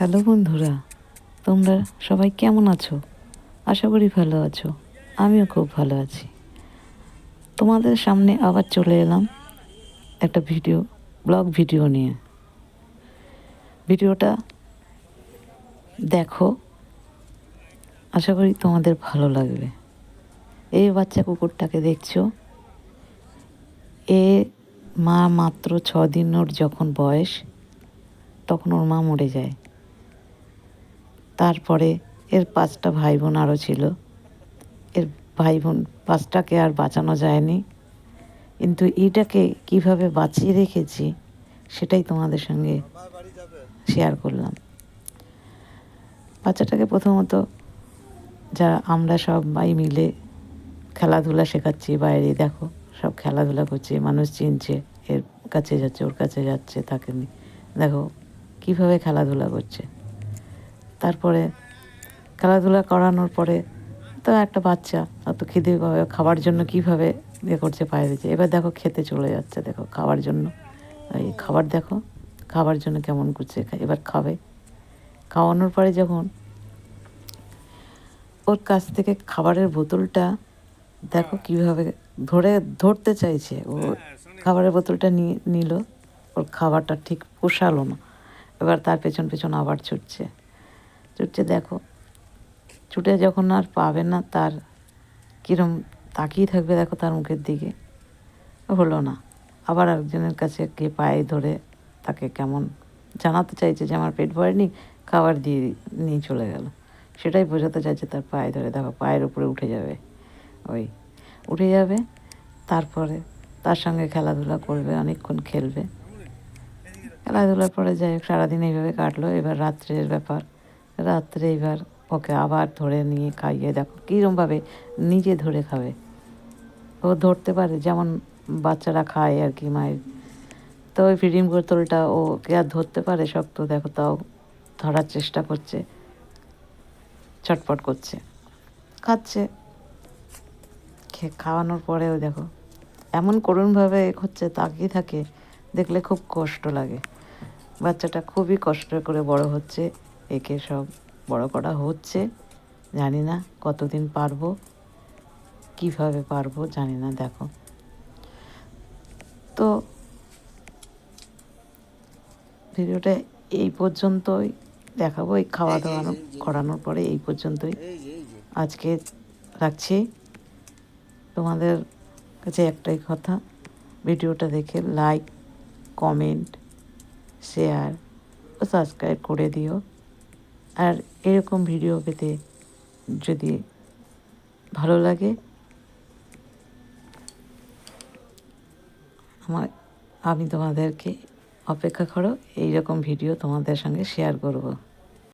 Hello বন্ধুরা, তোমরা সবাই কেমন আছো? আশা করি ভালো আছো। আমিও খুব ভালো আছি। তোমাদের সামনে আবার চলে এলাম একটা ব্লগ ভিডিও নিয়ে। ভিডিওটা দেখো, আশা করি তোমাদের ভালো লাগবে। এই বাচ্চা কুকুরটাকে দেখছো, মাত্র 6 দিন ওর যখন বয়স, তখন ওর মা মরে যায়। তারপরে এর 5টা ভাই বোন আরও ছিল। এর ভাই বোন 5টাকে আর বাঁচানো যায়নি, কিন্তু এইটাকে কিভাবে বাঁচিয়ে রেখেছি সেটাই তোমাদের সঙ্গে শেয়ার করলাম। বাচ্চাটাকে প্রথমত আমরা সবাই মিলে খেলাধুলা শেখাচ্ছি। বাইরে দেখো, সব খেলাধুলা করছে, মানুষ চিনছে, এর কাছে যাচ্ছে, ওর কাছে যাচ্ছে, তাকে দেখো কীভাবে খেলাধুলা করছে। তারপরে খেলাধুলা করানোর পরে তো একটা বাচ্চা অত খিদে পাবে, খাবার জন্য কীভাবে করছে, পায়ে দিচ্ছে। এবার দেখো খেতে চলে যাচ্ছে, দেখো খাওয়ার জন্য, এই খাবার দেখো, খাবার জন্য কেমন করছে, এবার খাবে। খাওয়ানোর পরে যখন ওর কাছ থেকে খাবারের বোতলটা দেখো কীভাবে ধরতে চাইছে, ও খাবারের বোতলটা নিল, ওর খাবারটা ঠিক পোষালো না। এবার তার পেছন পেছন আবার ছুটছে, দেখো ছুটে যখন আর পাবে না, তার কীরম তাকিয়ে থাকবে দেখো তার মুখের দিকে। হলো না, আবার একজনের কাছে গিয়ে পায়ে ধরে তাকে কেমন জানাতে চাইছে যে আমার পেট ভরেনি, খাবার দিয়ে নিয়ে চলে গেল। সেটাই বোঝাতে চাইছে, তার পায়ে ধরে দেখো পায়ের উপরে উঠে যাবে, উঠে যাবে। তারপরে তার সঙ্গে খেলাধুলা করবে, অনেকক্ষণ খেলবে। খেলাধুলার পরে যাই হোক, সারাদিন এইভাবে কাটলো। এবার রাত্রের ব্যাপার, রাত্রে এবার ওকে আবার ধরে নিয়ে খাইয়ে দেখো কীরমভাবে নিজে ধরে খাবে। ও ধরতে পারে যেমন বাচ্চারা খায় আর কি, মায়ের। তো ওই ফিডিং বোতলটা ওকে আর ধরতে পারে শক্ত, দেখো তাও ধরার চেষ্টা করছে, ছটপট করছে, খাচ্ছে। খাওয়ানোর পরেও দেখো এমন করুণভাবে হচ্ছে, তাকিয়ে থাকে, দেখলে খুব কষ্ট লাগে। বাচ্চাটা খুবই কষ্ট করে বড় হচ্ছে, একে সব বড় করা হচ্ছে। জানি না কতদিন পারবো, কিভাবে পারবো জানি না। দেখো তো ভিডিওটা এই পর্যন্তই দেখাবো। এই খাওয়া দাওয়া করানোর পরে এই পর্যন্তই আজকে রাখছি। তোমাদের কাছে একটাই কথা, ভিডিওটা দেখে লাইক, কমেন্ট, শেয়ার ও সাবস্ক্রাইব করে দিও। আর এরকম ভিডিও পেতে যদি ভালো লাগে, আমি তোমাদেরকে অপেক্ষা করো, এইরকম ভিডিও তোমাদের সঙ্গে শেয়ার করব।